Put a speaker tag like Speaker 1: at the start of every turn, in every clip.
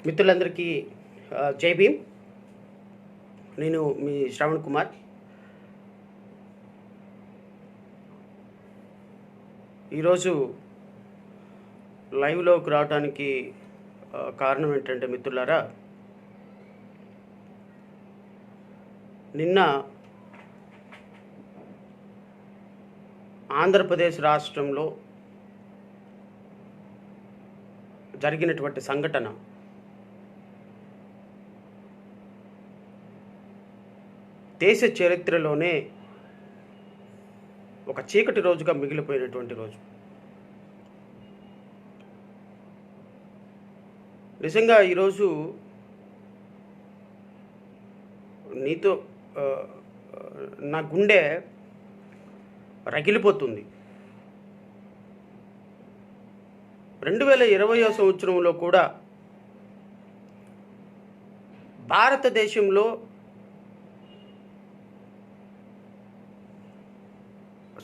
Speaker 1: మిత్రులందరికీ జై భీమ్. నేను మీ శ్రవణ్ కుమార్. ఈరోజు లైవ్లోకి రావడానికి కారణం ఏంటంటే మిత్రులారా, నిన్న ఆంధ్రప్రదేశ్ రాష్ట్రంలో జరిగినటువంటి సంఘటన దేశ చరిత్రలోనే ఒక చీకటి రోజుగా మిగిలిపోయినటువంటి రోజు. నిజంగా ఈరోజు నీతో నా గుండె రగిలిపోతుంది. 2020వ సంవత్సరంలో కూడా భారతదేశంలో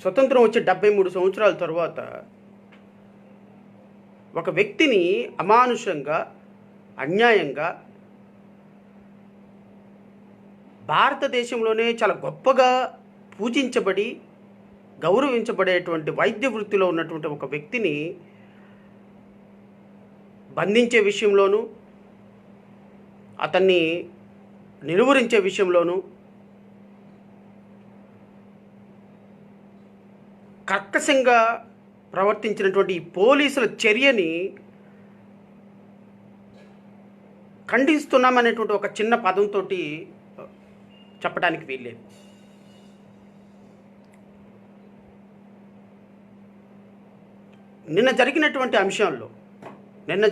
Speaker 1: స్వతంత్రం వచ్చి 73 సంవత్సరాల తర్వాత ఒక వ్యక్తిని అమానుషంగా, అన్యాయంగా భారతదేశంలోనే చాలా గొప్పగా పూజించబడి గౌరవించబడేటువంటి వైద్య వృత్తిలో ఉన్నటువంటి ఒక వ్యక్తిని బంధించే విషయంలోనూ, అతన్ని నిలువరించే విషయంలోనూ కర్కశంగా ప్రవర్తించినటువంటి ఈ పోలీసుల చర్యని ఖండిస్తున్నామనేటువంటి ఒక చిన్న పదంతో చెప్పడానికి వీల్లేదు. నిన్న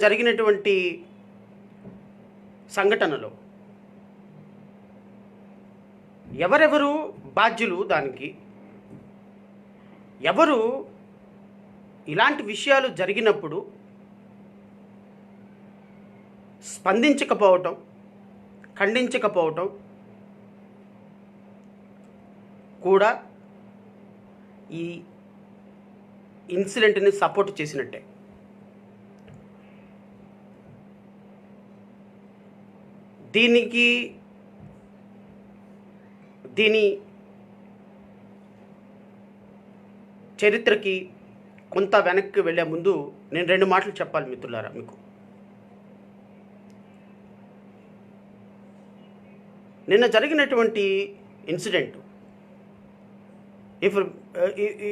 Speaker 1: జరిగినటువంటి సంఘటనలో ఎవరెవరు బాధ్యులు, దానికి ఎవరు ఇలాంటి విషయాలు జరిగినప్పుడు స్పందించకపోవటం, ఖండించకపోవటం కూడా ఈ ఇన్సిడెంట్ని సపోర్ట్ చేసినట్టే. దీని చరిత్రకి కొంత వెనక్కి వెళ్ళే ముందు నేను 2 మాటలు చెప్పాలి మిత్రులారా మీకు. నిన్న జరిగినటువంటి incident,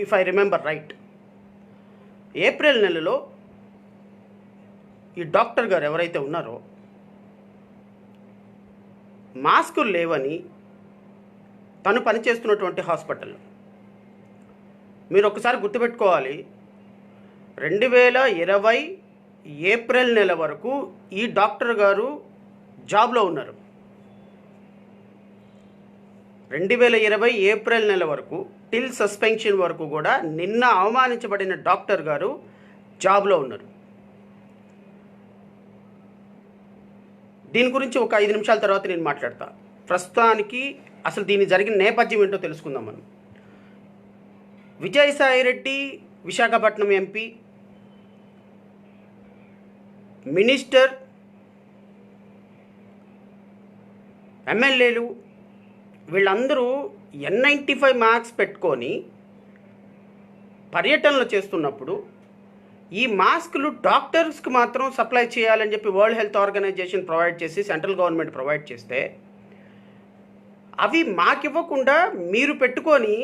Speaker 1: if I remember right, April నెలలో ఈ డాక్టర్ గారు ఎవరైతే ఉన్నారో మాస్కులు లేవని తను పనిచేస్తున్నటువంటి హాస్పిటల్లో, మీరు ఒకసారి గుర్తుపెట్టుకోవాలి, 2020 ఏప్రిల్ నెల వరకు ఈ డాక్టర్ గారు జాబ్లో ఉన్నారు. 2020 ఏప్రిల్ నెల వరకు, టిల్ సస్పెన్షన్ వరకు కూడా నిన్న అవమానించబడిన డాక్టర్ గారు జాబ్లో ఉన్నారు. దీని గురించి ఒక 5 నిమిషాల తర్వాత నేను మాట్లాడతా. ప్రస్తుతానికి అసలు దీని జరిగిన నేపథ్యం ఏంటో తెలుసుకుందాం మనం. విజయసాయిరెడ్డి విశాఖపట్నం ఎంపీ, మినిస్టర్, ఎమ్మెల్యేలు వీళ్ళందరూ N95 మార్క్స్ పెట్టుకొని పర్యటనలు చేస్తున్నప్పుడు ఈ మాస్కులు డాక్టర్స్కి మాత్రం సప్లై చేయాలని చెప్పి వరల్డ్ హెల్త్ ఆర్గనైజేషన్ ప్రొవైడ్ చేసి, సెంట్రల్ గవర్నమెంట్ ప్రొవైడ్ చేస్తే అవి మాకివ్వకుండా మీరు పెట్టుకొని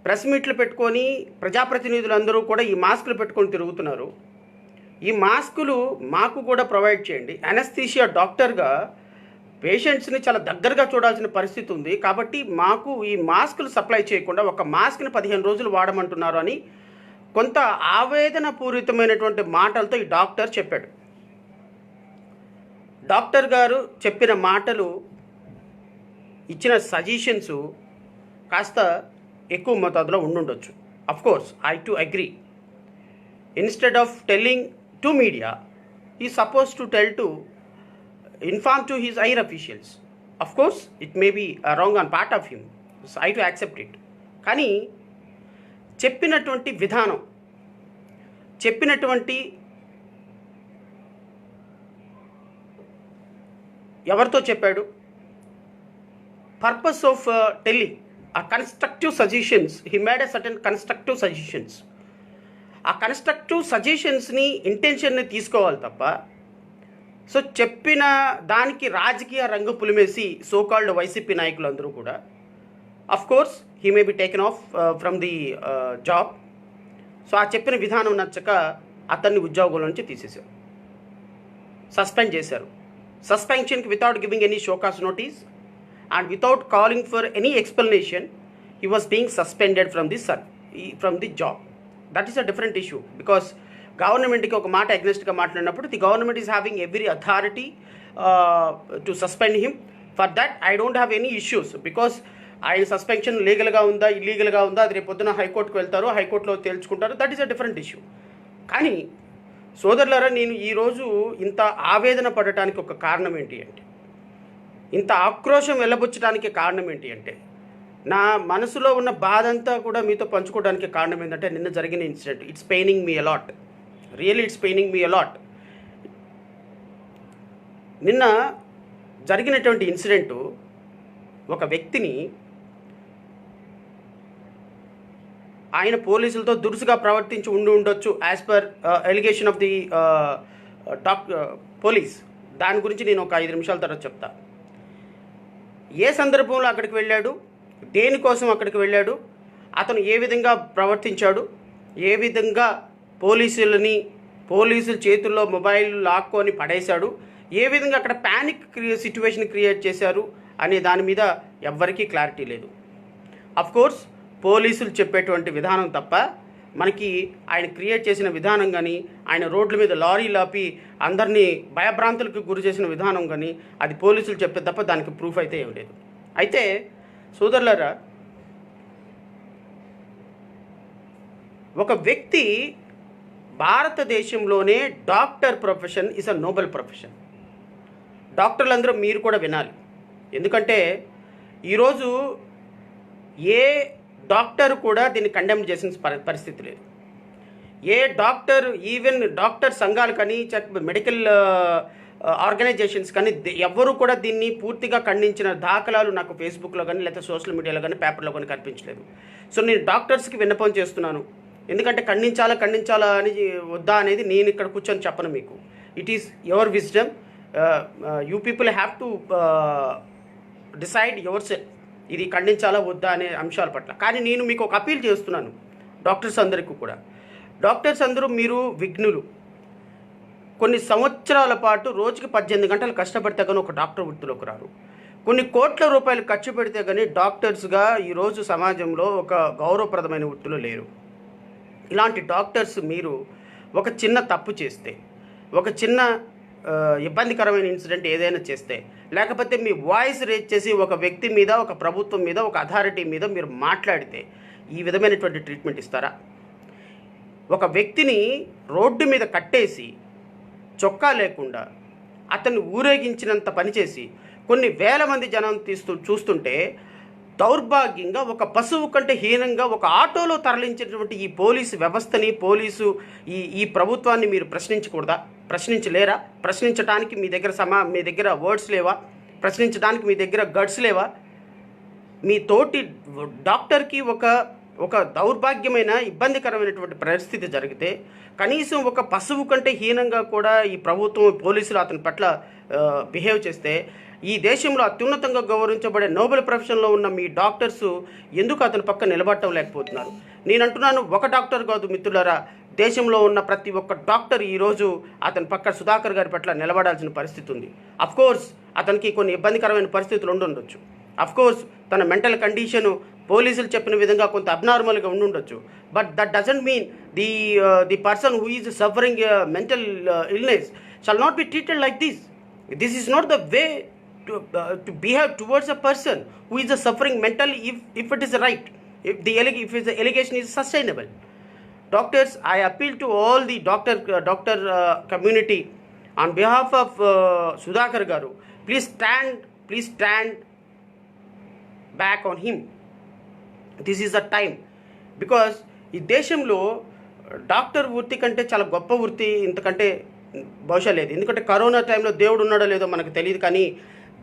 Speaker 1: ప్రెస్ మీట్లు పెట్టుకొని ప్రజాప్రతినిధులందరూ కూడా ఈ మాస్కులు పెట్టుకొని తిరుగుతున్నారు. ఈ మాస్కులు మాకు కూడా ప్రొవైడ్ చేయండి. అనస్థీషియా డాక్టర్గా పేషెంట్స్ని చాలా దగ్గరగా చూడాల్సిన పరిస్థితి ఉంది, కాబట్టి మాకు ఈ మాస్కులు సప్లై చేయకుండా ఒక మాస్క్ని 15 రోజులు వాడమంటున్నారు అని కొంత ఆవేదన పూరితమైనటువంటి మాటలతో ఈ డాక్టర్ చెప్పాడు. డాక్టర్ గారు చెప్పిన మాటలు, ఇచ్చిన సజెషన్స్ కాస్త ఎక్కువ మోతాదులో ఉండుండొచ్చు. Of course I too agree. Instead of telling to media, he is supposed to inform to his higher officials. Of course, it may be wrong on part of him. So I to accept it. కానీ చెప్పినటువంటి విధానం, చెప్పినటువంటి ఎవరితో చెప్పాడు? Purpose of telling ఆ constructive suggestions, he made a certain constructive suggestions. ఆ constructive సజెషన్స్ని, ఇంటెన్షన్ని తీసుకోవాలి తప్ప సో చెప్పిన దానికి రాజకీయ రంగు పులిమేసి సోకాల్డ్ వైసీపీ నాయకులు అందరూ కూడా of course he may be taken of from the job. So ఆ చెప్పిన విధానం నచ్చక అతన్ని ఉద్యోగంలో నుంచి తీసేశారు, సస్పెండ్ చేశారు. సస్పెన్షన్కి without giving any show cause notice and without calling for any explanation he was being suspended from the job. That is a different issue because గవర్నమెంట్కి ఒక మాట అగ్నెస్ట్గా మాట్లాడినప్పుడు the government is having every authority to suspend him. For that I don't have any issues because ఆయన suspension లీగల్గా ఉందా ఇల్లీగల్గా ఉందా అది రేపు పొద్దున హైకోర్టుకు వెళ్తారు, హైకోర్టులో తేల్చుకుంటారు. That is a different issue. కానీ సోదరులారా, నేను ఈరోజు ఇంత ఆవేదన పడటానికి ఒక కారణం ఏంటి అంటే, ఇంత ఆక్రోశం వెళ్ళబుచ్చడానికి కారణం ఏంటి అంటే, నా మనసులో ఉన్న బాధ అంతా కూడా మీతో పంచుకోవడానికి కారణం ఏంటంటే నిన్న జరిగిన incident. It's paining me a lot, really it's paining me a lot. నిన్న జరిగినటువంటి ఇన్సిడెంటు ఒక వ్యక్తిని ఆయన పోలీసులతో దురుసుగా ప్రవర్తించి ఉండొచ్చు as per allegation of the police. దాని గురించి నేను ఒక 5 నిమిషాల తర్వాత చెప్తా. ఏ సందర్భంలో అక్కడికి వెళ్ళాడు, దేనికోసం అక్కడికి వెళ్ళాడు, అతను ఏ విధంగా ప్రవర్తించాడు, ఏ విధంగా పోలీసుల చేతుల్లో మొబైల్ లాక్కొని పడేశాడు, ఏ విధంగా అక్కడ ప్యానిక్ సిచ్యువేషన్ క్రియేట్ చేశారు అనే దాని మీద ఎవ్వరికీ క్లారిటీ లేదు. అఫ్కోర్స్ పోలీసులు చెప్పేటువంటి విధానం తప్ప మనకి ఆయన క్రియేట్ చేసిన విధానం కానీ, ఆయన రోడ్ల మీద లారీలు ఆపి అందరినీ భయభ్రాంతులకు గురి చేసిన విధానం కానీ అది పోలీసులు చెప్పే తప్ప దానికి ప్రూఫ్ అయితే ఏం లేదు. అయితే సోదరులారా, ఒక వ్యక్తి భారతదేశంలోనే doctor profession is a noble profession. డాక్టర్లందరూ మీరు కూడా వినాలి. ఎందుకంటే ఈరోజు ఏ డాక్టర్ కూడా దీన్ని కండెమ్ చేసిన పరిస్థితి లేదు. ఏ డాక్టర్, ఈవెన్ డాక్టర్ సంఘాలు కానీ మెడికల్ ఆర్గనైజేషన్స్ కానీ ఎవ్వరూ కూడా దీన్ని పూర్తిగా ఖండించిన దాఖలాలు నాకు ఫేస్బుక్లో కానీ లేకపోతే సోషల్ మీడియాలో కానీ పేపర్లో కానీ కనిపించలేదు. సో నేను డాక్టర్స్కి విన్నపం చేస్తున్నాను. ఎందుకంటే ఖండించాలా అని వద్దా అనేది నేను ఇక్కడ కూర్చొని చెప్పను మీకు. It is your wisdom. You people have to decide your self ఇది ఖండించాలా వద్దా అనే అంశాల పట్ల. కానీ నేను మీకు ఒక అపీల్ చేస్తున్నాను డాక్టర్స్ అందరికీ కూడా. డాక్టర్స్ అందరూ మీరు విఘ్నులు. కొన్ని సంవత్సరాల పాటు రోజుకి 18 గంటలు కష్టపడితే కానీ ఒక డాక్టర్ వృత్తిలోకి రారు. కొన్ని కోట్ల రూపాయలు ఖర్చు పెడితే కానీ డాక్టర్స్గా ఈరోజు సమాజంలో ఒక గౌరవప్రదమైన వృత్తిలో లేరు. ఇలాంటి డాక్టర్స్ మీరు ఒక చిన్న తప్పు చేస్తే, ఒక చిన్న ఇబ్బందికరమైన ఇన్సిడెంట్ ఏదైనా చేస్తే, లేకపోతే మీ వాయిస్ రేజ్ చేసి ఒక వ్యక్తి మీద, ఒక ప్రభుత్వం మీద, ఒక అథారిటీ మీద మీరు మాట్లాడితే ఈ విధమైనటువంటి ట్రీట్మెంట్ ఇస్తారా? ఒక వ్యక్తిని రోడ్డు మీద కట్టేసి చొక్కా లేకుండా అతన్ని ఊరేగించినంత పనిచేసి కొన్ని వేల మంది జనం చూస్తుంటే దౌర్భాగ్యంగా ఒక పశువు కంటే హీనంగా ఒక ఆటోలో తరలించినటువంటి ఈ పోలీసు వ్యవస్థని, ఈ ప్రభుత్వాన్ని మీరు ప్రశ్నించకూడదా? ప్రశ్నించలేరా? ప్రశ్నించడానికి మీ దగ్గర వర్డ్స్ లేవా? ప్రశ్నించడానికి మీ దగ్గర గట్స్ లేవా? మీ తోటి డాక్టర్కి ఒక దౌర్భాగ్యమైన ఇబ్బందికరమైనటువంటి పరిస్థితి జరిగితే కనీసం ఒక పశువు కంటే హీనంగా కూడా ఈ ప్రభుత్వం, పోలీసులు అతని పట్ల బిహేవ్ చేస్తే ఈ దేశంలో అత్యున్నతంగా గౌరవించబడే నోబెల్ ప్రొఫెషన్లో ఉన్న మీ డాక్టర్స్ ఎందుకు అతని పక్క నిలబడటం లేకపోతున్నారు? నేను అంటున్నాను, ఒక డాక్టర్ కాదు మిత్రులారా, దేశంలో ఉన్న ప్రతి ఒక్క డాక్టర్ ఈరోజు అతని పక్క సుధాకర్ గారి పట్ల నిలబడాల్సిన పరిస్థితి ఉంది. అఫ్కోర్స్ అతనికి కొన్ని ఇబ్బందికరమైన పరిస్థితులు ఉండొచ్చు. అఫ్కోర్స్ తన మెంటల్ కండిషను పోలీసులు చెప్పిన విధంగా కొంత అబ్నార్మల్గా ఉండొచ్చు. But that doesn't mean the person who is suffering mental illness shall not be treated like this. This is not the way to behave towards a person who is suffering mentally if it is right, if the allegation is sustainable. Doctors, I appeal to all the doctor community on behalf of Sudhakar garu, please stand back on him. This is the time, because ఈ దేశంలో doctor వృత్తి కంటే చాలా గొప్ప వృత్తి ఇంతకంటే బహుశా లేదు. ఎందుకంటే కరోనా టైంలో దేవుడు ఉన్నాడో లేదో మనకు తెలియదు, కానీ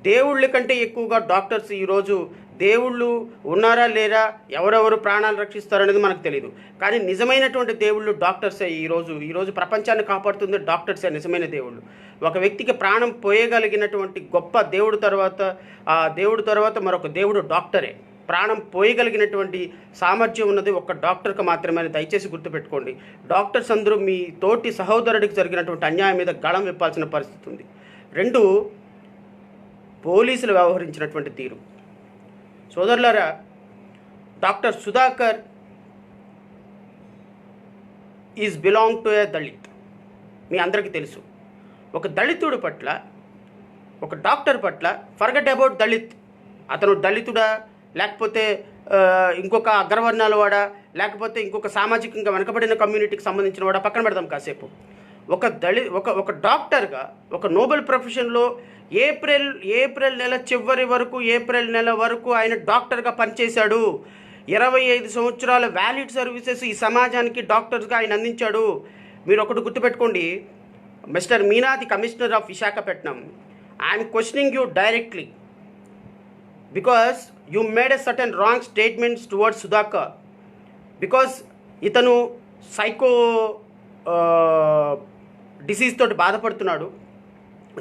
Speaker 1: దేవుళ్ళ కంటే ఎక్కువగా డాక్టర్స్ ఈరోజు దేవుళ్ళు ఉన్నారా లేరా, ఎవరెవరు ప్రాణాలు రక్షిస్తారనేది మనకు తెలియదు. కానీ నిజమైనటువంటి దేవుళ్ళు డాక్టర్సే. ఈరోజు ప్రపంచాన్ని కాపాడుతుంది డాక్టర్సే నిజమైన దేవుళ్ళు. ఒక వ్యక్తికి ప్రాణం పోయగలిగినటువంటి గొప్ప దేవుడు తర్వాత మరొక దేవుడు డాక్టరే. ప్రాణం పోయగలిగినటువంటి సామర్థ్యం ఉన్నది ఒక్క డాక్టర్కి మాత్రమే. దయచేసి గుర్తుపెట్టుకోండి. డాక్టర్స్ అందరూ మీ తోటి సహోదరుడికి జరిగినటువంటి అన్యాయం మీద గళం విప్పాల్సిన పరిస్థితి ఉంది. 2, పోలీసులు వ్యవహరించినటువంటి తీరు. సోదరులారా, doctor Sudhakar is belong to a Dalit. మీ అందరికీ తెలుసు. ఒక దళితుడు పట్ల, ఒక డాక్టర్ పట్ల, ఫర్గెట్ అబౌట్ దళిత్, అతను దళితుడా లేకపోతే ఇంకొక అగ్రవర్ణాల వాడా లేకపోతే ఇంకొక సామాజికంగా వెనకబడిన కమ్యూనిటీకి సంబంధించిన వాడా పక్కన పెడదాం కాసేపు. ఒక డాక్టర్గా ఒక నోబెల్ ప్రొఫెషన్లో ఏప్రిల్ నెల చివరి వరకు, ఏప్రిల్ నెల వరకు ఆయన డాక్టర్గా పనిచేశాడు. 25 సంవత్సరాల వ్యాలిడ్ సర్వీసెస్ ఈ సమాజానికి డాక్టర్స్గా ఆయన అందించాడు. మీరు ఒకటి గుర్తుపెట్టుకోండి, mister Meena, the commissioner of Visakhapatnam, I'm questioning you directly because you made a certain wrong statements towards Sudhakar. Because ఇతను సైకో డిసీజ్ తోటి బాధపడుతున్నాడు,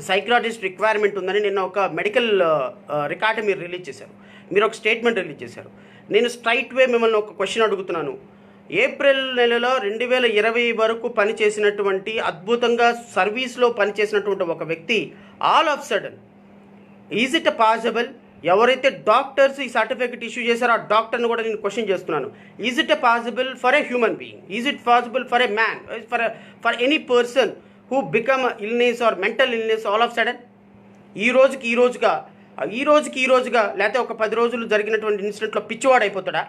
Speaker 1: సైక్రాటిస్ట్ రిక్వైర్మెంట్ ఉందని నిన్న ఒక మెడికల్ రికార్డు మీరు రిలీజ్ చేశారు, మీరు ఒక స్టేట్మెంట్ రిలీజ్ చేశారు. నేను స్ట్రైట్ వే మిమ్మల్ని ఒక క్వశ్చన్ అడుగుతున్నాను. ఏప్రిల్ నెలలో 2020 వరకు పనిచేసినటువంటి, అద్భుతంగా సర్వీస్లో పనిచేసినటువంటి ఒక వ్యక్తి all of sudden, is it possible, ఎవరైతే డాక్టర్స్ ఈ సర్టిఫికెట్ ఇష్యూ చేశారో ఆ డాక్టర్ని కూడా నేను క్వశ్చన్ చేస్తున్నాను, is it possible for a human being, is it possible for a man, for any person who become illness are mental illness all of sudden? ఈ రోజుగా లేకపోతే ఒక 10 రోజులు జరిగినటువంటి ఇన్సిడెంట్లో పిచ్చివాడు అయిపోతాడా,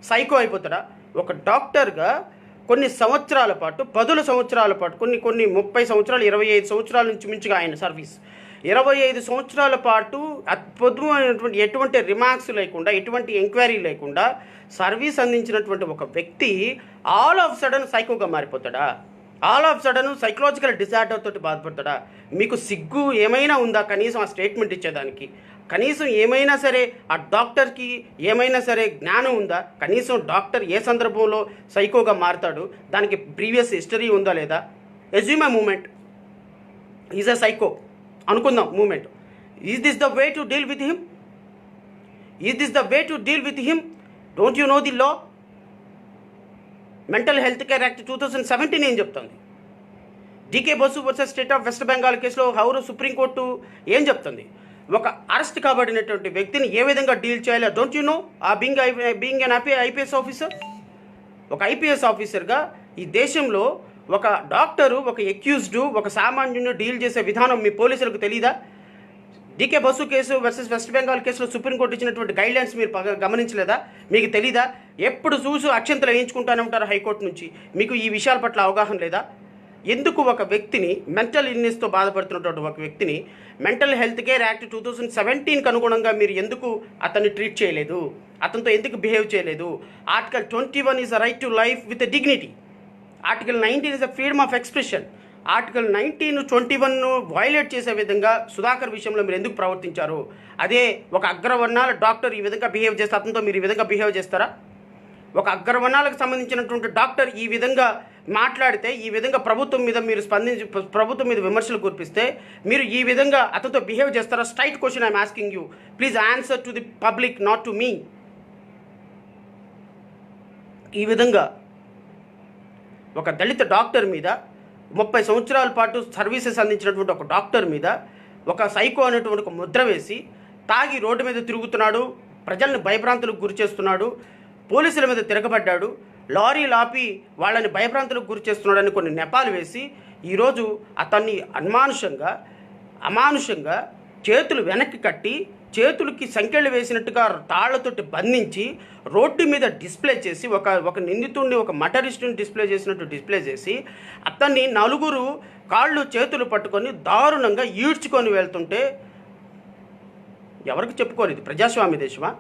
Speaker 1: సైకో అయిపోతాడా? ఒక డాక్టర్గా కొన్ని సంవత్సరాల పాటు, 10 సంవత్సరాల పాటు, కొన్ని 30 సంవత్సరాలు, 25 సంవత్సరాల నుంచి మించిగా ఆయన సర్వీస్, 25 సంవత్సరాల పాటు అద్భుతమైనటువంటి ఎటువంటి రిమార్క్స్ లేకుండా, ఎటువంటి ఎంక్వైరీ లేకుండా సర్వీస్ అందించినటువంటి ఒక వ్యక్తి ఆల్ ఆఫ్ సడన్ సైకోగా మారిపోతాడా? All of sudden psychological disorder తోటి బాధపడతాడా? మీకు సిగ్గు ఏమైనా ఉందా కనీసం ఆ స్టేట్మెంట్ ఇచ్చేదానికి? కనీసం ఏమైనా సరే ఆ డాక్టర్కి ఏమైనా సరే జ్ఞానం ఉందా? కనీసం డాక్టర్ ఏ సందర్భంలో సైకోగా మారుతాడు, దానికి ప్రీవియస్ హిస్టరీ ఉందా లేదా? Assume a moment is a psycho అనుకుందాం moment. Is this the way to deal with him? Don't you know the law? Mental health care act 2017 ఏం చెప్తుంది? D K Basu versus state of West Bengal కేసులో supreme court ఏం చెప్తుంది? ఒక arrest కాబడినటువంటి వ్యక్తిని ఏ విధంగా డీల్ చేయాలో don't you no? Being an IPS officer, ఒక ఐపీఎస్ ఆఫీసర్గా ఈ దేశంలో ఒక డాక్టరు, ఒక ఎక్యూజ్డ్, ఒక సామాన్యుని డీల్ చేసే విధానం మీ పోలీసులకు తెలీదా? DK Basu case versus West Bengal కేసులో సుప్రీంకోర్టు ఇచ్చినటువంటి గైడ్లైన్స్ మీరు గమనించలేదా? మీకు తెలీదా? ఎప్పుడు చూసి అక్షంతలు వేయించుకుంటూనే ఉంటారు హైకోర్టు నుంచి. మీకు ఈ విషయాల పట్ల అవగాహన లేదా? ఎందుకు ఒక వ్యక్తిని, మెంటల్ ఇల్నెస్తో బాధపడుతున్నటువంటి ఒక వ్యక్తిని మెంటల్ హెల్త్ కేర్ యాక్ట్ 2017కి అనుగుణంగా మీరు ఎందుకు అతన్ని ట్రీట్ చేయలేదు? అతనితో ఎందుకు బిహేవ్ చేయలేదు? Article 21 is a right to life with dignity. Article 19 is a freedom of expression. Article 19, 21 violate చేసే విధంగా సుధాకర్ విషయంలో మీరు ఎందుకు ప్రవర్తించారు? అదే ఒక అగ్రవర్ణాల డాక్టర్ ఈ విధంగా బిహేవ్ చేస్తే అతనితో మీరు ఈ విధంగా బిహేవ్ చేస్తారా? ఒక అగ్రవర్ణాలకు సంబంధించినటువంటి డాక్టర్ ఈ విధంగా మాట్లాడితే, ఈ విధంగా ప్రభుత్వం మీద మీరు ప్రభుత్వం మీద విమర్శలు కురిపిస్తే మీరు ఈ విధంగా అతనితో బిహేవ్ చేస్తారా? Straight question I'm asking you. Please answer to the public, not to me. ఈ విధంగా ఒక దళిత డాక్టర్ మీద, 30 సంవత్సరాల పాటు సర్వీసెస్ అందించినటువంటి ఒక డాక్టర్ మీద ఒక సైకో అనేటువంటి ఒక ముద్ర వేసి, తాగి రోడ్డు మీద తిరుగుతున్నాడు, ప్రజల్ని భయభ్రాంతులకు గురి చేస్తున్నాడు, పోలీసుల మీద తిరగబడ్డాడు, లారీలు ఆపి వాళ్ళని భయభ్రాంతులకు గురి చేస్తున్నాడని కొన్ని నెపాలు వేసి ఈరోజు అతన్ని అమానుషంగా చేతులు వెనక్కి కట్టి, చేతులకి సంకెళ్ళు వేసినట్టుగా తాళ్లతోటి బంధించి రోడ్డు మీద డిస్ప్లే చేసి, ఒక నిందితుడిని, ఒక మటరిస్టుని డిస్ప్లే చేసి అతన్ని నలుగురు కాళ్ళు చేతులు పట్టుకొని దారుణంగా ఈడ్చుకొని వెళ్తుంటే ఎవరికి చెప్పుకోలేదు? ప్రజాస్వామ్య దేశమా?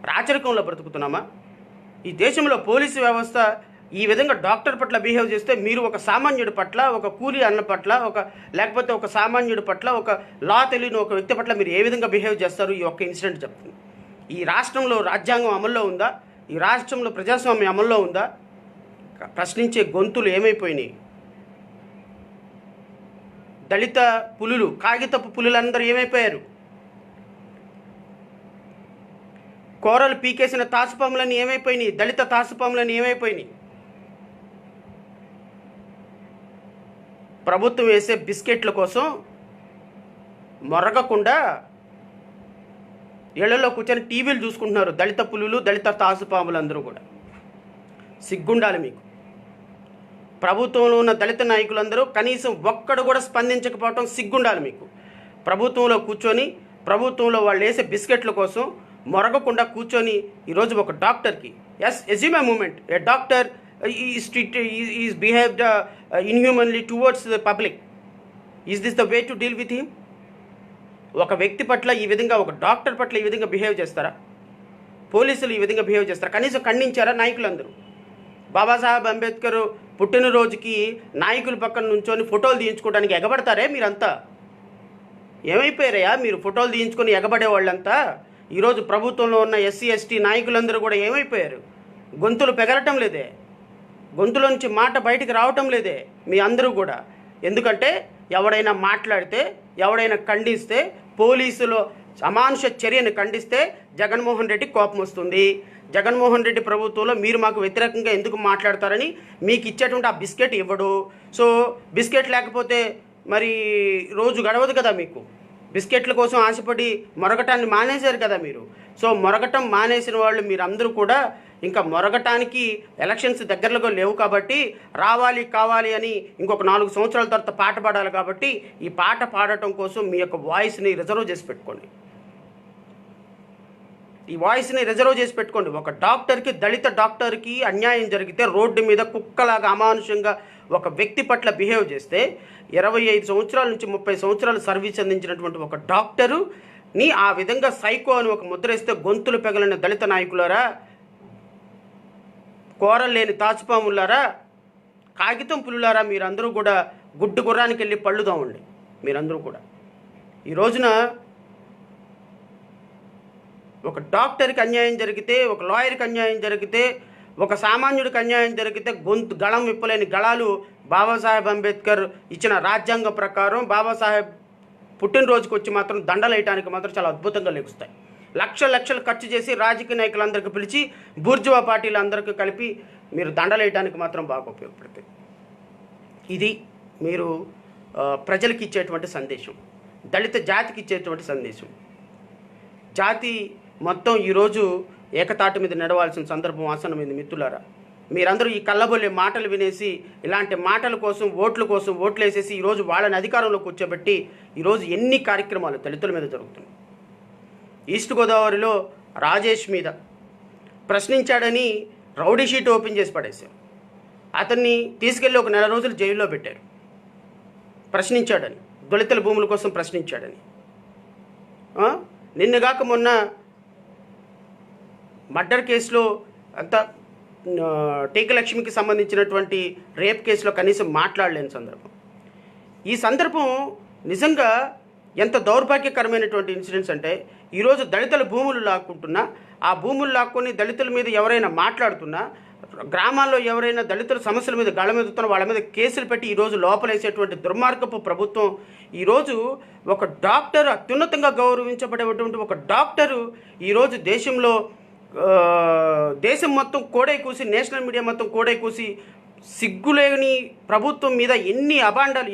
Speaker 1: రాచరికంలో బ్రతుకుతున్నామా? ఈ దేశంలో పోలీసు వ్యవస్థ ఈ విధంగా డాక్టర్ పట్ల బిహేవ్ చేస్తే మీరు ఒక సామాన్యుడి పట్ల, ఒక కూలీ అన్న పట్ల, లేకపోతే ఒక సామాన్యుడి పట్ల, ఒక లా తెలియని ఒక వ్యక్తి పట్ల మీరు ఏ విధంగా బిహేవ్ చేస్తారు? ఈ ఒక్క ఇన్సిడెంట్ చెప్తుంది. ఈ రాష్ట్రంలో రాజ్యాంగం అమల్లో ఉందా? ఈ రాష్ట్రంలో ప్రజాస్వామ్యం అమల్లో ఉందా? ప్రశ్నించే గొంతులు ఏమైపోయినాయి? దళిత పులులు, కాగితపు పులులందరూ ఏమైపోయారు? కోరలు పీకేసిన తాసుపాములని ఏమైపోయినాయి? దళిత తాసుపాములని ఏమైపోయినాయి? ప్రభుత్వం వేసే బిస్కెట్ల కోసం మొరగకుండా ఇళ్లలో కూర్చొని టీవీలు చూసుకుంటున్నారు దళిత పులులు, దళిత తాసుపాములు అందరూ కూడా. సిగ్గుండాలి మీకు. ప్రభుత్వంలో ఉన్న దళిత నాయకులందరూ కనీసం ఒక్కడు కూడా స్పందించకపోవటం సిగ్గుండాలి మీకు. ప్రభుత్వంలో కూర్చొని ప్రభుత్వంలో వాళ్ళు వేసే బిస్కెట్ల కోసం మొరగకుండా కూర్చొని ఈరోజు ఒక డాక్టర్కి, as assume a moment, a doctor is behaved inhumanly towards the public. Is this the way to deal with him? ఒక వ్యక్తి పట్ల ఈ విధంగా, ఒక డాక్టర్ పట్ల ఈ విధంగా బిహేవ్ చేస్తారా? పోలీసులు ఈ విధంగా బిహేవ్ చేస్తారా? కనీసం ఖండించారా నాయకులందరూ? బాబాసాహెబ్ అంబేద్కర్ పుట్టినరోజుకి నాయకుల పక్కన నుంచొని ఫోటోలు తీయించుకోవడానికి ఎగబడతారే మీరంతా? ఏమైపోయారయ్యా మీరు ఫోటోలు తీయించుకొని ఎగబడే వాళ్ళంతా? ఈరోజు ప్రభుత్వంలో ఉన్న ఎస్సీ ఎస్టీ నాయకులందరూ కూడా ఏమైపోయారు? గొంతులు పెగలటం లేదే, గొంతులో నుంచి మాట బయటికి రావటం లేదే మీ అందరూ కూడా. ఎందుకంటే ఎవడైనా మాట్లాడితే, ఎవడైనా ఖండిస్తే, పోలీసులు అమానుష చర్యను ఖండిస్తే జగన్మోహన్ రెడ్డి కోపం వస్తుంది. జగన్మోహన్ రెడ్డి ప్రభుత్వంలో మీరు మాకు వ్యతిరేకంగా ఎందుకు మాట్లాడతారని మీకు ఇచ్చేటువంటి ఆ బిస్కెట్ ఇవ్వడు. సో బిస్కెట్ లేకపోతే మరి రోజు గడవదు కదా మీకు. బిస్కెట్ల కోసం ఆశపడి మొరగటాన్ని మానేశారు కదా మీరు. సో మొరగటం మానేసిన వాళ్ళు మీరందరూ కూడా ఇంకా మొరగటానికి ఎలక్షన్స్ దగ్గరలో లేవు కాబట్టి, రావాలి కావాలి అని ఇంకొక 4 సంవత్సరాల తర్వాత పాట పాడాలి కాబట్టి ఈ పాట పాడటం కోసం మీ యొక్క వాయిస్ని రిజర్వ్ చేసి పెట్టుకోండి. ఈ వాయిస్ని రిజర్వ్ చేసి పెట్టుకోండి. ఒక డాక్టర్కి, దళిత డాక్టర్కి అన్యాయం జరిగితే రోడ్డు మీద కుక్కలాగా అమానుషంగా ఒక వ్యక్తి పట్ల బిహేవ్ చేస్తే 25 సంవత్సరాల నుంచి 30 సంవత్సరాలు సర్వీస్ అందించినటువంటి ఒక డాక్టరుని ఆ విధంగా సైకో అని ఒక ముద్ర వేస్తే గొంతులు పెగలిన దళిత నాయకులారా, కోరలు లేని తాచుపాములారా, కాగితం పులులారా, మీరందరూ కూడా గుడ్డు గుర్రానికి వెళ్ళి పళ్ళుదామండి. మీరందరూ కూడా ఈ రోజున ఒక డాక్టర్కి అన్యాయం జరిగితే, ఒక లాయర్కి అన్యాయం జరిగితే, ఒక సామాన్యుడికి అన్యాయం జరిగితే గళం విప్పలేని గళాలు బాబాసాహెబ్ అంబేద్కర్ ఇచ్చిన రాజ్యాంగం ప్రకారం బాబాసాహెబ్ పుట్టినరోజుకి వచ్చి మాత్రం దండలేయటానికి మాత్రం చాలా అద్భుతంగా లెగుస్తాయి. లక్షలు ఖర్చు చేసి రాజకీయ నాయకులందరికీ పిలిచి బూర్జువా పార్టీలందరికీ కలిపి మీరు దండలేయటానికి మాత్రం బాగా ఉపయోగపడుతుంది. ఇది మీరు ప్రజలకు ఇచ్చేటువంటి సందేశం, దళిత జాతికి ఇచ్చేటువంటి సందేశం. జాతి మొత్తం ఈరోజు ఏకతాటి మీద నడవాల్సిన సందర్భం ఆసన్నమైంది. మిత్రులారా, మీరందరూ ఈ కళ్ళబొల్లే మాటలు వినేసి ఇలాంటి మాటల కోసం, ఓట్ల కోసం ఓట్లు వేసేసి ఈరోజు వాళ్ళని అధికారంలో కూర్చోబెట్టి ఈరోజు ఎన్ని కార్యక్రమాలు దళితుల మీద జరుగుతున్నాయి. ఈస్ట్ గోదావరిలో రాజేష్ మీద ప్రశ్నించాడని రౌడీ షీట్ ఓపెన్ చేసి పడేశారు. అతన్ని తీసుకెళ్ళి ఒక 4 రోజులు జైల్లో పెట్టారు. ప్రశ్నించాడని, దళితుల భూముల కోసం ప్రశ్నించాడని. నిన్నగాక మొన్న మర్డర్ కేసులో అంతా టీకలక్ష్మికి సంబంధించినటువంటి రేప్ కేసులో కనీసం మాట్లాడలేని సందర్భం. ఈ సందర్భం నిజంగా ఎంత దౌర్భాగ్యకరమైనటువంటి ఇన్సిడెంట్స్ అంటే, ఈరోజు దళితుల భూములు లాక్కుంటున్నా, ఆ భూములు లాక్కొని దళితుల మీద ఎవరైనా మాట్లాడుతున్నా, గ్రామాల్లో ఎవరైనా దళితుల సమస్యల మీద గళమెత్తుతున్నా వాళ్ళ మీద కేసులు పెట్టి ఈరోజు లోపలేసేటువంటి దుర్మార్గపు ప్రభుత్వం. ఈరోజు ఒక డాక్టర్, అత్యున్నతంగా గౌరవించబడేటువంటి ఒక డాక్టరు ఈరోజు దేశం మొత్తం కోడై కూసి, నేషనల్ మీడియా మొత్తం కోడై కూసి సిగ్గులేని ప్రభుత్వం మీద ఎన్ని అబాండాలు,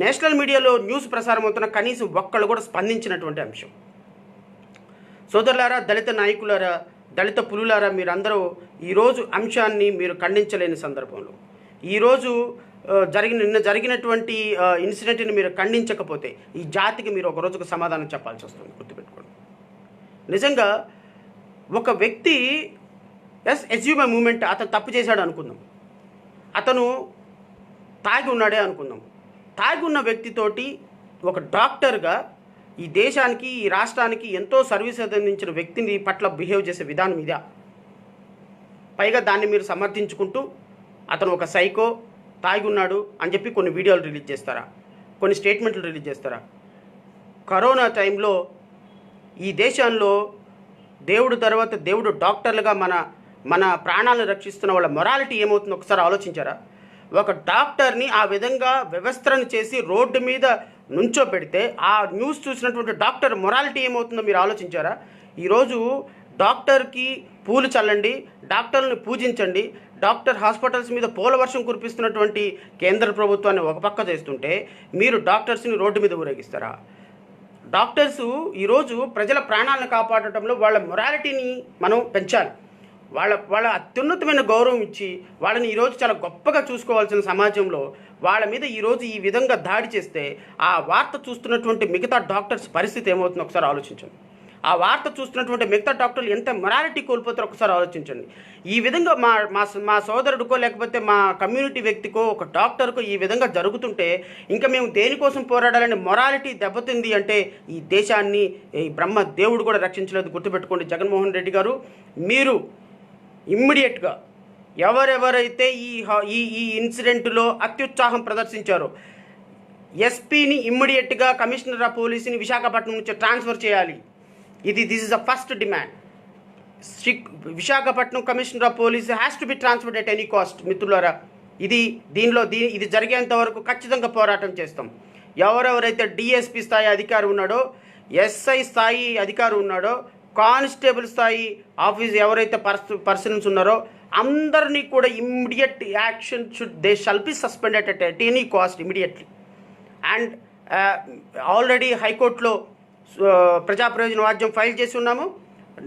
Speaker 1: నేషనల్ మీడియాలో న్యూస్ ప్రసారం అవుతున్న కనీసం ఒక్కళ్ళు కూడా స్పందించినటువంటి అంశం. సోదరులారా, దళిత నాయకులారా, దళిత పులులారా, మీరందరూ ఈరోజు అంశాన్ని మీరు ఖండించలేని సందర్భంలో, ఈరోజు నిన్న జరిగినటువంటి ఇన్సిడెంట్ని మీరు ఖండించకపోతే ఈ జాతికి మీరు ఒక రోజుకు సమాధానం చెప్పాల్సి వస్తుంది. గుర్తుపెట్టుకోండి. నిజంగా ఒక వ్యక్తి ఎస్యూమ్ మూమెంట్, అతను తప్పు చేశాడు అనుకుందాం, అతను తాగి ఉన్నాడే అనుకుందాం. తాగి ఉన్న వ్యక్తితోటి ఒక డాక్టర్గా ఈ దేశానికి, ఈ రాష్ట్రానికి ఎంతో సర్వీస్ అందించిన వ్యక్తిని పట్ల బిహేవ్ చేసే విధానం ఇదా? పైగా దాన్ని మీరు సమర్థించుకుంటూ అతను ఒక సైకో, తాగి ఉన్నాడు అని చెప్పి కొన్ని వీడియోలు రిలీజ్ చేస్తారా, కొన్ని స్టేట్మెంట్లు రిలీజ్ చేస్తారా? కరోనా టైంలో ఈ దేశంలో దేవుడు తర్వాత దేవుడు డాక్టర్లుగా మన ప్రాణాలను రక్షిస్తున్న వాళ్ళ మొరాలిటీ ఏమవుతుందో ఒకసారి ఆలోచించారా? ఒక డాక్టర్ని ఆ విధంగా వ్యవస్థను చేసి రోడ్డు మీద నుంచోబెడితే ఆ న్యూస్ చూసినటువంటి డాక్టర్ మొరాలిటీ ఏమవుతుందో మీరు ఆలోచించారా? ఈరోజు డాక్టర్కి పూలు చల్లండి, డాక్టర్లను పూజించండి, డాక్టర్ హాస్పిటల్స్ మీద పూల వర్షం కురిపిస్తున్నటువంటి కేంద్ర ప్రభుత్వాన్ని ఒక పక్క చేస్తుంటే మీరు డాక్టర్స్ని రోడ్డు మీద ఊరేగిస్తారా? డాక్టర్సు ఈరోజు ప్రజల ప్రాణాలను కాపాడటంలో వాళ్ళ మొరాలిటీని మనం పెంచాలి. వాళ్ళ అత్యున్నతమైన గౌరవం ఇచ్చి వాళ్ళని ఈరోజు చాలా గొప్పగా చూసుకోవాల్సిన సమాజంలో వాళ్ళ మీద ఈరోజు ఈ విధంగా దాడి చేస్తే ఆ వార్త చూస్తున్నటువంటి మిగతా డాక్టర్స్ పరిస్థితి ఏమవుతుందో ఒకసారి ఆలోచించండి. ఆ వార్త చూస్తున్నటువంటి మిగతా డాక్టర్లు ఎంత మొరాలిటీ కోల్పోతారో ఒకసారి ఆలోచించండి. ఈ విధంగా మా సోదరుడికో లేకపోతే మా కమ్యూనిటీ వ్యక్తికో ఒక డాక్టర్కో ఈ విధంగా జరుగుతుంటే ఇంకా మేము దేనికోసం పోరాడాలని మొరాలిటీ దెబ్బతింది అంటే ఈ దేశాన్ని ఈ బ్రహ్మ దేవుడు కూడా రక్షించలేదు. గుర్తుపెట్టుకోండి జగన్మోహన్ రెడ్డి గారు, మీరు ఇమ్మీడియట్గా ఎవరెవరైతే ఈ ఇన్సిడెంట్లో అత్యుత్సాహం ప్రదర్శించారో ఎస్పీని ఇమ్మీడియట్గా కమిషనర్ ఆఫ్ పోలీసుని విశాఖపట్నం నుంచి ట్రాన్స్ఫర్ చేయాలి. This is the first demand. Visakhapatnam commissioner of police has to be transferred at any cost. మిత్రులారా, ఇది జరిగేంత వరకు ఖచ్చితంగా పోరాటం చేస్తాం. ఎవరెవరైతే డిఎస్పీ స్థాయి అధికారి ఉన్నాడో, ఎస్ఐ స్థాయి అధికారి ఉన్నాడో, కానిస్టేబుల్ స్థాయి ఆఫీస్ ఎవరైతే పర్సన్స్ ఉన్నారో అందరినీ కూడా immediate action they shall be suspended at any cost immediately. And already హైకోర్టులో ప్రజా ప్రయోజన వాద్యం ఫైల్ చేసి ఉన్నాము.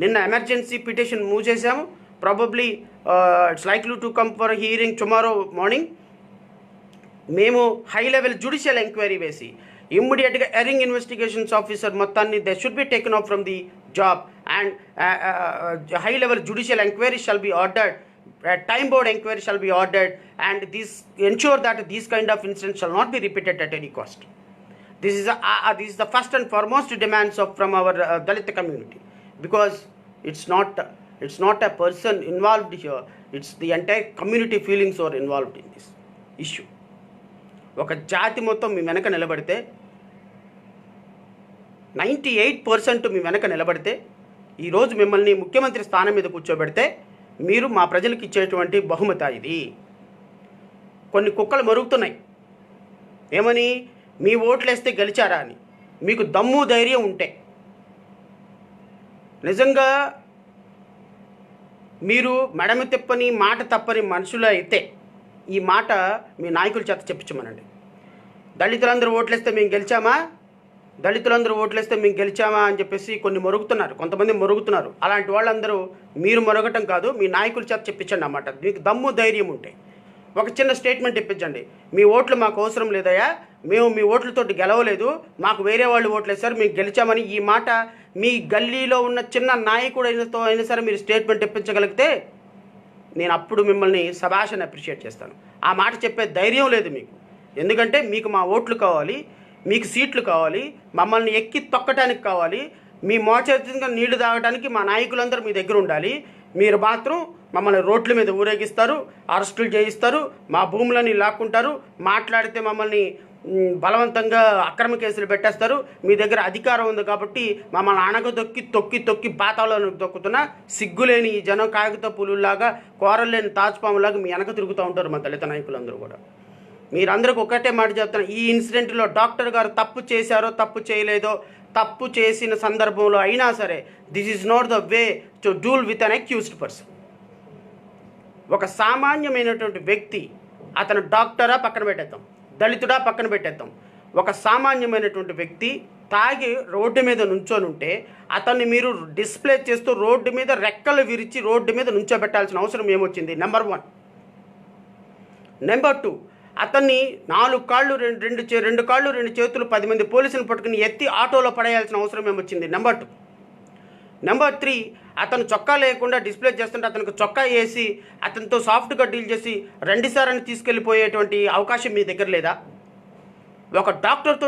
Speaker 1: నిన్న ఎమర్జెన్సీ పిటిషన్ మూవ్ చేశాము. Probably it's likely to come for hearing tomorrow morning. మేము హై లెవెల్ జ్యుడిషియల్ ఎంక్వైరీ వేసి ఇమ్మీడియట్గా ఎరింగ్ ఇన్వెస్టిగేషన్స్ ఆఫీసర్ మొత్తాన్ని they should be taken of from the job and high level judicial enquiry shall be ordered, time board inquiry shall be ordered, and this ensure that these kind of incidents shall not be repeated at any cost. This is the first and foremost demands from our Dalit community, because it's not a person involved here, it's the entire community feelings are involved in this issue. ఒక జాతి మొత్తం మీ వెనక నిలబడితే 98% మీ వెనక నిలబడితే ఈరోజు మిమ్మల్ని ముఖ్యమంత్రి స్థానం మీద కూర్చోబెడితే మీరు మా ప్రజలకు ఇచ్చేటువంటి బహుమతి ఇది. కొన్ని కుక్కలు మరుగుతున్నాయి ఏమని, మీ ఓట్లేస్తే గెలిచారా అని. మీకు దమ్ము ధైర్యం ఉంటే నిజంగా మీరు మెడమ తిప్పని మాట తప్పని మనుషులు అయితే ఈ మాట మీ నాయకుల చేత చెప్పించమనండి. దళితులందరూ ఓట్లేస్తే మేము గెలిచామా, దళితులందరూ ఓట్లేస్తే మేము గెలిచామా అని చెప్పేసి కొంతమంది మరుగుతున్నారు. అలాంటి వాళ్ళందరూ మీరు మరగటం కాదు, మీ నాయకుల చేత చెప్పించండి అన్నమాట. మీకు దమ్ము ధైర్యం ఉంటే ఒక చిన్న స్టేట్మెంట్ ఇప్పించండి. మీ ఓట్లు మాకు అవసరం లేదయా, మేము మీ ఓట్లతోటి గెలవలేదు, మాకు వేరే వాళ్ళు ఓట్లు వేశారు, మీకు గెలిచామని ఈ మాట మీ గల్లీలో ఉన్న చిన్న నాయకుడు అయినా సరే మీరు స్టేట్మెంట్ ఇప్పించగలిగితే నేను అప్పుడు మిమ్మల్ని శభాషని అప్రిషియేట్ చేస్తాను. ఆ మాట చెప్పే ధైర్యం లేదు మీకు. ఎందుకంటే మీకు మా ఓట్లు కావాలి, మీకు సీట్లు కావాలి, మమ్మల్ని ఎక్కి తొక్కటానికి కావాలి, మీ మోచేతంగా నీళ్లు తాగడానికి మా నాయకులందరూ మీ దగ్గర ఉండాలి. మీరు మాత్రం మమ్మల్ని రోడ్ల మీద ఊరేగిస్తారు, అరెస్టులు చేయిస్తారు, మా భూములని లాక్కుంటారు, మాట్లాడితే మమ్మల్ని బలవంతంగా అక్రమ కేసులు పెట్టేస్తారు. మీ దగ్గర అధికారం ఉంది కాబట్టి మమ్మల్ని అణగదొక్కి తొక్కి పాతాలను తొక్కుతున్నా సిగ్గులేని ఈ జనం కాగిత పులులాగా కోరలేని తాజ్పాములాగా మీ వెనక తిరుగుతూ ఉంటారు మా దళిత నాయకులందరూ కూడా. మీరందరికీ ఒకటే మాట చెప్తాను, ఈ ఇన్సిడెంట్లో డాక్టర్ గారు తప్పు చేశారో తప్పు చేయలేదో, తప్పు చేసిన సందర్భంలో అయినా సరే this is not the way to డూల్ with an accused person. ఒక సామాన్యమైనటువంటి వ్యక్తి, అతను డాక్టరా పక్కన పెట్టేద్దాం, దళితుడా పక్కన పెట్టేద్దాం, ఒక సామాన్యమైనటువంటి వ్యక్తి తాగి రోడ్డు మీద నుంచొని ఉంటే అతన్ని మీరు డిస్ప్లే చేస్తూ రోడ్డు మీద రెక్కలు విరిచి రోడ్డు మీద నుంచోబెట్టాల్సిన అవసరం ఏమొచ్చింది? నెంబర్ 1. నెంబర్ 2, అతన్ని 4 కాళ్ళు 2 కాళ్ళు 2 చేతులు 10 మంది పోలీసులను పట్టుకుని ఎత్తి ఆటోలో పడేయాల్సిన అవసరం ఏమొచ్చింది? నెంబర్ 2. నెంబర్ 3, అతను చొక్కా లేకుండా డిస్ప్లే చేస్తుంటే అతనికి చొక్కా వేసి అతనితో సాఫ్ట్గా డీల్ చేసి రెండుసార్లు తీసుకెళ్ళిపోయేటువంటి అవకాశం మీ దగ్గర లేదా? ఒక డాక్టర్తో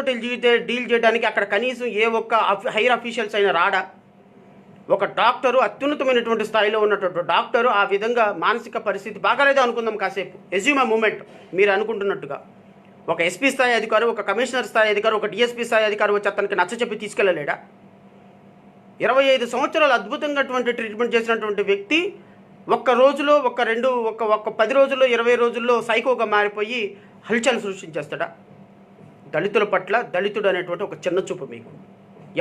Speaker 1: డీల్ చేయడానికి అక్కడ కనీసం ఏ ఒక్క హైయర్ అఫీషియల్స్ అయినా రాడా? ఒక డాక్టరు, అత్యున్నతమైనటువంటి స్థాయిలో ఉన్నటువంటి డాక్టరు ఆ విధంగా మానసిక పరిస్థితి బాగాలేదో అనుకుందాం కాసేపు, ఎజ్యూమ్ ఆ మూమెంట్ మీరు అనుకుంటున్నట్టుగా. ఒక ఎస్పీ స్థాయి అధికారి, ఒక కమిషనర్ స్థాయి అధికారి, ఒక డిఎస్పీ స్థాయి అధికారి వచ్చి అతనికి నచ్చచెప్పి తీసుకెళ్ళలేడా? 25 సంవత్సరాలు అద్భుతంగా ట్రీట్మెంట్ చేసినటువంటి వ్యక్తి ఒక్క రోజులో, ఒక 10 రోజుల్లో, 20 రోజుల్లో సైకోగా మారిపోయి హల్చల్ సృష్టించేస్తాడా? దళితుల పట్ల దళితుడు అనేటువంటి ఒక చిన్న చూపు మీకు.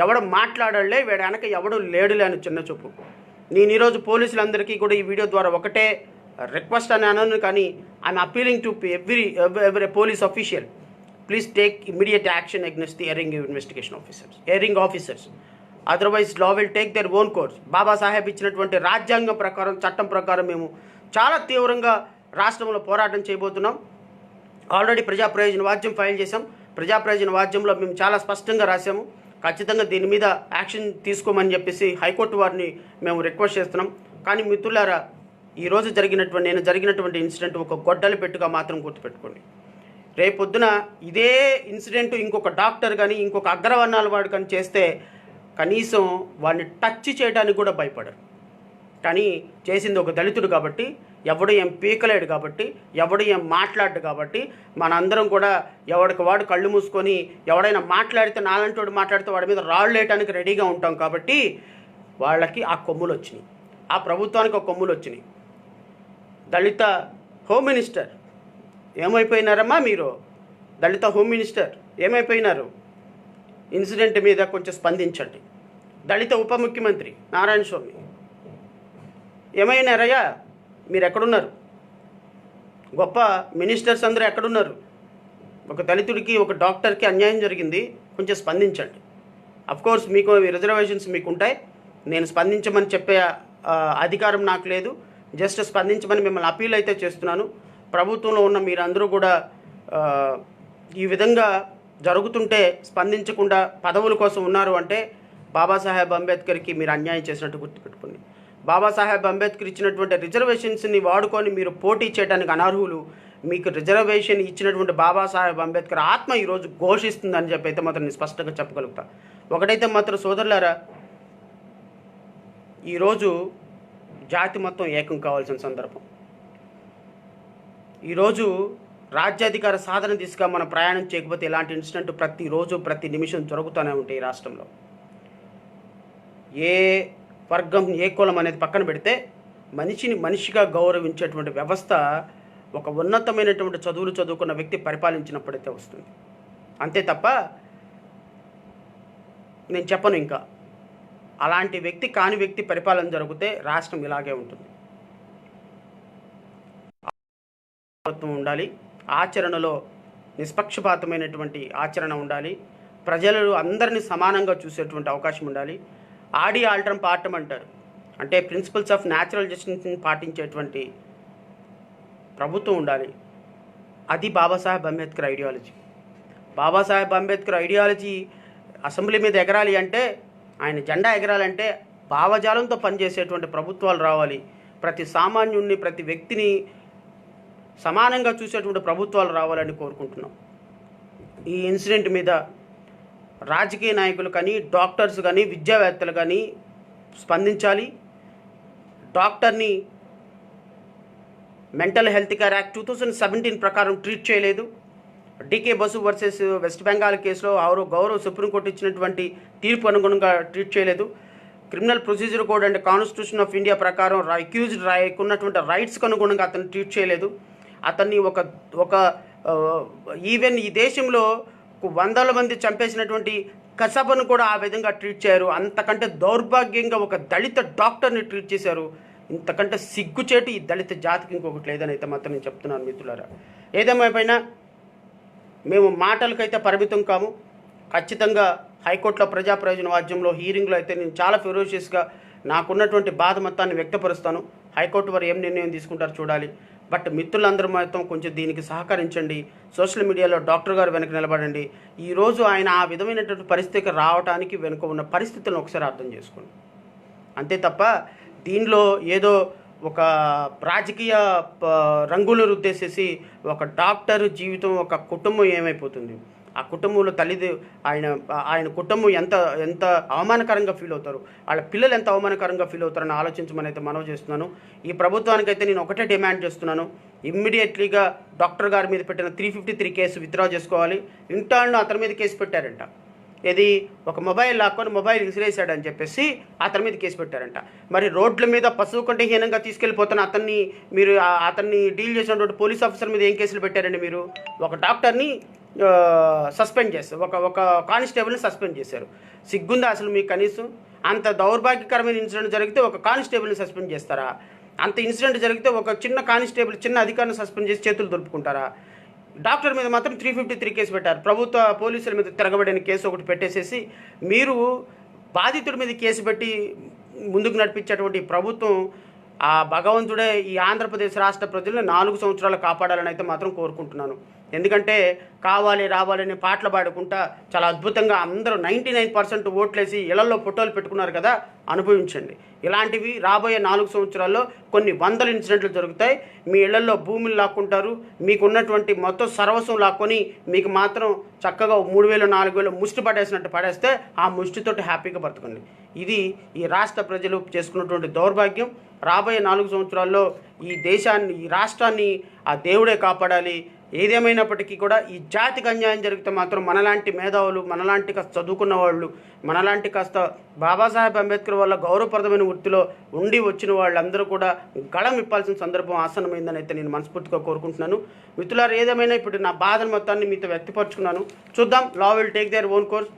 Speaker 1: ఎవడు మాట్లాడలే, వీడు వెనక ఎవడు లేడులే అని చిన్న చూపు. నేను ఈరోజు పోలీసులందరికీ కూడా ఈ వీడియో ద్వారా ఒకటే రిక్వెస్ట్ అని అనను, కానీ I'm appealing to every police official, please take immediate action against the erring officers. Otherwise law will take their own course. Babasaheb ఇచ్చినటువంటి రాజ్యాంగం ప్రకారం, చట్టం ప్రకారం మేము చాలా తీవ్రంగా రాష్ట్రంలో పోరాటం చేయబోతున్నాం. ఆల్రెడీ ప్రజా ప్రయోజన వాద్యం ఫైల్ చేశాం. ప్రజా ప్రయోజన వాద్యంలో మేము చాలా స్పష్టంగా రాసాము, ఖచ్చితంగా దీని మీద యాక్షన్ తీసుకోమని చెప్పేసి హైకోర్టు వారిని మేము రిక్వెస్ట్ చేస్తున్నాం. కానీ మిత్రులారా, ఈరోజు జరిగినటువంటి ఇన్సిడెంట్ ఒక గొడ్డలి పెట్టుగా మాత్రం గుర్తుపెట్టుకోండి. రేపొద్దున ఇదే ఇన్సిడెంట్ ఇంకొక డాక్టర్ కానీ, ఇంకొక అగ్రవర్ణాల వాడు కానీ చేస్తే కనీసం వాడిని టచ్ చేయడానికి కూడా భయపడరు. కానీ చేసింది ఒక దళితుడు కాబట్టి, ఎవడు ఏం పీకలేడు కాబట్టి, ఎవడు ఏం మాట్లాడు కాబట్టి, మనందరం కూడా ఎవడికి వాడు కళ్ళు మూసుకొని ఎవడైనా మాట్లాడితే, నాలంటోడు మాట్లాడితే వాడి మీద రాళ్ళు వేయడానికి రెడీగా ఉంటాం. కాబట్టి వాళ్ళకి ఆ కొమ్ములు వచ్చినాయి, ఆ ప్రభుత్వానికి ఆ కొమ్ములు వచ్చినాయి. దళిత హోమ్ మినిస్టర్ ఏమైపోయినారమ్మా మీరు? దళిత హోమ్ మినిస్టర్ ఏమైపోయినారు? ఇన్సిడెంట్ మీద కొంచెం స్పందించండి. దళిత ఉప ముఖ్యమంత్రి నారాయణ స్వామి ఏమైనారయ్యా? మీరు ఎక్కడున్నారు? గొప్ప మినిస్టర్స్ అందరూ ఎక్కడున్నారు? ఒక దళితుడికి, ఒక డాక్టర్కి అన్యాయం జరిగింది, కొంచెం స్పందించండి. అఫ్కోర్స్ మీకు రిజర్వేషన్స్ మీకు ఉంటాయి, నేను స్పందించమని చెప్పే అధికారం నాకు లేదు. జస్ట్ స్పందించమని మిమ్మల్ని అపీల్ అయితే చేస్తున్నాను. ప్రభుత్వంలో ఉన్న మీరందరూ కూడా ఈ విధంగా జరుగుతుంటే స్పందించకుండా పదవుల కోసం ఉన్నారు అంటే బాబాసాహెబ్ అంబేద్కర్కి మీరు అన్యాయం చేసినట్టు గుర్తుపెట్టుకోండి. బాబాసాహెబ్ అంబేద్కర్ ఇచ్చినటువంటి రిజర్వేషన్స్ని వాడుకొని మీరు పోటీ చేయడానికి అనర్హులు. మీకు రిజర్వేషన్ ఇచ్చినటువంటి బాబాసాహెబ్ అంబేద్కర్ ఆత్మ ఈరోజు ఘోషిస్తుందని చెప్పి అయితే మాత్రం నేను స్పష్టంగా చెప్పగలుగుతా. ఒకటైతే మాత్రం సోదరులారా, ఈరోజు జాతి మొత్తం ఏకం కావాల్సిన సందర్భం. ఈరోజు రాజ్యాధికార సాధన దిశగా మనం ప్రయాణం చేయకపోతే ఇలాంటి ఇన్సిడెంట్ ప్రతిరోజు, ప్రతి నిమిషం జరుగుతూనే ఉంటాయి ఈ రాష్ట్రంలో. ఏ వర్గం, ఏ కులం అనేది పక్కన పెడితే మనిషిని మనిషిగా గౌరవించేటువంటి వ్యవస్థ ఒక ఉన్నతమైనటువంటి చదువులు చదువుకున్న వ్యక్తి పరిపాలించినప్పుడైతే వస్తుంది. అంతే తప్ప నేను చెప్పను. ఇంకా అలాంటి వ్యక్తి కాని వ్యక్తి పరిపాలన జరిగితే రాష్ట్రం ఇలాగే ఉంటుంది. ఉండాలి, ఆచరణలో నిష్పక్షపాతమైనటువంటి ఆచరణ ఉండాలి, ప్రజలు అందరినీ సమానంగా చూసేటువంటి అవకాశం ఉండాలి. ఆడి ఆల్టరం పాఠం అంటారు, అంటే ప్రిన్సిపల్స్ ఆఫ్ న్యాచురల్ జస్టిస్ని పాటించేటువంటి ప్రభుత్వం ఉండాలి. అది Babasaheb Ambedkar ideology. Babasaheb Ambedkar ideology assembly మీద ఎగరాలి అంటే, ఆయన జెండా ఎగరాలంటే భావజాలంతో పనిచేసేటువంటి ప్రభుత్వాలు రావాలి. ప్రతి సామాన్యుడిని, ప్రతి వ్యక్తిని సమానంగా చూసేటువంటి ప్రభుత్వాలు రావాలని కోరుకుంటున్నాం. ఈ ఇన్సిడెంట్ మీద రాజకీయ నాయకులు కానీ, డాక్టర్స్ కానీ, విద్యావేత్తలు కానీ స్పందించాలి. డాక్టర్ని మెంటల్ హెల్త్ కేర్ యాక్ట్ 2017 ప్రకారం ట్రీట్ చేయలేదు. డీకే బసు వర్సెస్ వెస్ట్ బెంగాల్ కేసులో గౌరవ సుప్రీంకోర్టు ఇచ్చినటువంటి తీర్పు అనుగుణంగా ట్రీట్ చేయలేదు. Criminal procedure code and constitution of India ప్రకారం అక్యూజ్డ్ ఉన్నటువంటి రైట్స్కి అనుగుణంగా అతను ట్రీట్ చేయలేదు. అతన్ని ఒక ఈవెన్ ఈ దేశంలో 100 మంది చంపేసినటువంటి కసబను కూడా ఆ విధంగా ట్రీట్ చేయరు. అంతకంటే దౌర్భాగ్యంగా ఒక దళిత డాక్టర్ని ట్రీట్ చేశారు. ఇంతకంటే సిగ్గుచేటు ఈ దళిత జాతికి ఇంకొకటి లేదని అయితే మాత్రం నేను చెప్తున్నాను మిత్రులారా. ఏదేమైపోయినా మేము మాటలకైతే పరిమితం కాము. ఖచ్చితంగా హైకోర్టులో ప్రజా ప్రయోజన వాద్యంలో హీరింగ్లో అయితే నేను చాలా ఫెరోషియస్గా నాకున్నటువంటి బాధ మొత్తాన్ని వ్యక్తపరుస్తాను. హైకోర్టు వారు ఏం నిర్ణయం తీసుకుంటారో చూడాలి. బట్ మిత్రులందరూ మొత్తం కొంచెం దీనికి సహకరించండి. సోషల్ మీడియాలో డాక్టర్ గారు వెనక నిలబడండి. ఈరోజు ఆయన ఆ విధమైనటువంటి పరిస్థితికి రావడానికి వెనుక ఉన్న పరిస్థితులను ఒకసారి అర్థం చేసుకోండి. అంతే తప్ప దీనిలో ఏదో ఒక రాజకీయ రంగులు రుద్దేసేసి ఒక డాక్టర్ జీవితం, ఒక కుటుంబం ఏమైపోతుంది. ఆ కుటుంబంలో ఆయన ఆయన కుటుంబం ఎంత ఎంత అవమానకరంగా ఫీల్ అవుతారు, వాళ్ళ పిల్లలు ఎంత అవమానకరంగా ఫీల్ అవుతారని ఆలోచించమని అయితే మనవి చేస్తున్నాను. ఈ ప్రభుత్వానికైతే నేను ఒకటే డిమాండ్ చేస్తున్నాను, ఇమ్మీడియట్లీగా డాక్టర్ గారి మీద పెట్టిన 353 కేసు విత్డ్రా చేసుకోవాలి. ఇంటర్న్లో అతని మీద కేసు పెట్టారంట. ఇది ఒక మొబైల్ లాక్కొని మొబైల్ విసిరేసాడని చెప్పేసి అతని మీద కేసు పెట్టారంట. మరి రోడ్ల మీద పశువు కంటే హీనంగా తీసుకెళ్ళిపోతున్న అతన్ని డీల్ చేసినటువంటి పోలీస్ ఆఫీసర్ మీద ఏం కేసులు పెట్టారండి మీరు? ఒక డాక్టర్ని సస్పెండ్ చేస్తారు, ఒక కానిస్టేబుల్ని సస్పెండ్ చేశారు. సిగ్గుందా అసలు మీకు కనీసం? అంత దౌర్భాగ్యకరమైన ఇన్సిడెంట్ జరిగితే ఒక కానిస్టేబుల్ని సస్పెండ్ చేస్తారా? అంత ఇన్సిడెంట్ జరిగితే ఒక చిన్న కానిస్టేబుల్ చిన్న అధికారిని సస్పెండ్ చేసి చేతులు దులుపుకుంటారా? డాక్టర్ మీద మాత్రం 353 కేసు పెట్టారు. ప్రభుత్వ పోలీసుల మీద తిరగబడిన కేసు ఒకటి పెట్టేసేసి మీరు బాధితుడి మీద కేసు పెట్టి ముందుకు నడిపించేటువంటి ప్రభుత్వం, ఆ భగవంతుడే ఈ ఆంధ్రప్రదేశ్ రాష్ట్ర ప్రజలను 4 సంవత్సరాలు కాపాడాలని అయితే మాత్రం కోరుకుంటున్నాను. ఎందుకంటే కావాలి రావాలని పాటలు పాడుకుంటా చాలా అద్భుతంగా అందరూ 99% ఓట్లేసి ఇళ్లలో ఫోటోలు పెట్టుకున్నారు కదా, అనుభవించండి. ఇలాంటివి రాబోయే 4 సంవత్సరాల్లో కొన్ని వందల ఇన్సిడెంట్లు జరుగుతాయి. మీ ఇళ్లలో భూములు లాక్కుంటారు, మీకున్నటువంటి మొత్తం సర్వస్వం లాక్కొని మీకు మాత్రం చక్కగా 3,000 4,000 ముష్టి పడేసినట్టు పడేస్తే ఆ ముష్టితోటి హ్యాపీగా బ్రతకండి. ఇది ఈ రాష్ట్ర ప్రజలు చేసుకున్నటువంటి దౌర్భాగ్యం. రాబోయే 4 సంవత్సరాల్లో ఈ దేశాన్ని, ఈ రాష్ట్రాన్ని ఆ దేవుడే కాపాడాలి. ఏదేమైనప్పటికీ కూడా ఈ జాతికి అన్యాయం జరిగితే మాత్రం మనలాంటి మేధావులు, మనలాంటి కాస్త చదువుకున్న వాళ్ళు, మనలాంటి కాస్త బాబాసాహెబ్ అంబేద్కర్ వల్ల గౌరవప్రదమైన వృత్తిలో ఉండి వచ్చిన వాళ్ళందరూ కూడా గళం ఇప్పాల్సిన సందర్భం ఆసన్నమైందని అయితే నేను మనస్ఫూర్తిగా కోరుకుంటున్నాను. మిత్రులారా, ఏదేమైనా ఇప్పుడు నా బాధను మొత్తాన్ని మీతో వ్యక్తపరుచుకున్నాను. చూద్దాం, లా will take their own course.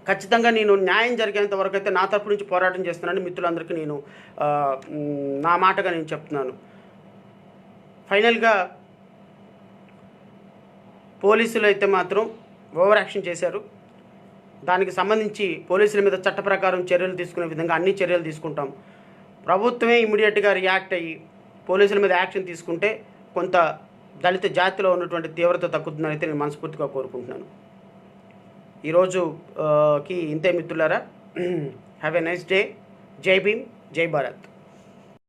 Speaker 1: ఖచ్చితంగా నేను న్యాయం జరిగేంత వరకు అయితే నా తరపు నుంచి పోరాటం చేస్తున్నాను. మిత్రులందరికీ నేను నా మాటగా నేను చెప్తున్నాను. ఫైనల్గా పోలీసులు అయితే మాత్రం ఓవర్ యాక్షన్ చేశారు. దానికి సంబంధించి పోలీసుల మీద చట్ట ప్రకారం చర్యలు తీసుకునే విధంగా అన్ని చర్యలు తీసుకుంటాం. ప్రభుత్వమే ఇమ్మీడియట్గా రియాక్ట్ అయ్యి పోలీసుల మీద యాక్షన్ తీసుకుంటే కొంత దళిత జాతిలో ఉన్నటువంటి తీవ్రత తగ్గుతుందని అయితే నేను మనస్ఫూర్తిగా కోరుకుంటున్నాను. ఈరోజుకి ఇంతే మిత్రులారా. Have a nice day. జై భీమ్, జై భారత్.